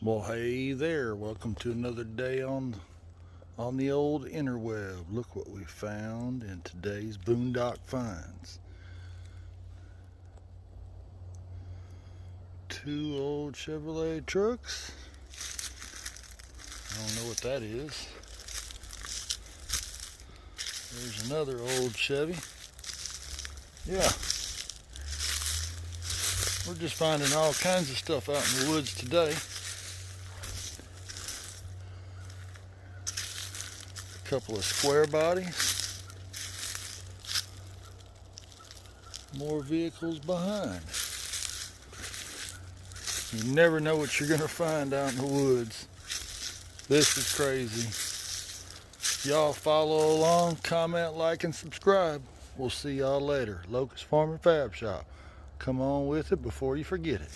Well, hey there. Welcome to another day on the old interweb. Look what we found in today's Boondock Finds. Two old Chevrolet trucks. I don't know what that is. There's another old Chevy. Yeah. We're just finding all kinds of stuff out in the woods today. A couple of square bodies. More vehicles behind. You never know what you're going to find out in the woods. This is crazy. Y'all follow along, comment, like, and subscribe. We'll see y'all later. Locust Farm and Fab Shop. Come on with it before you forget it.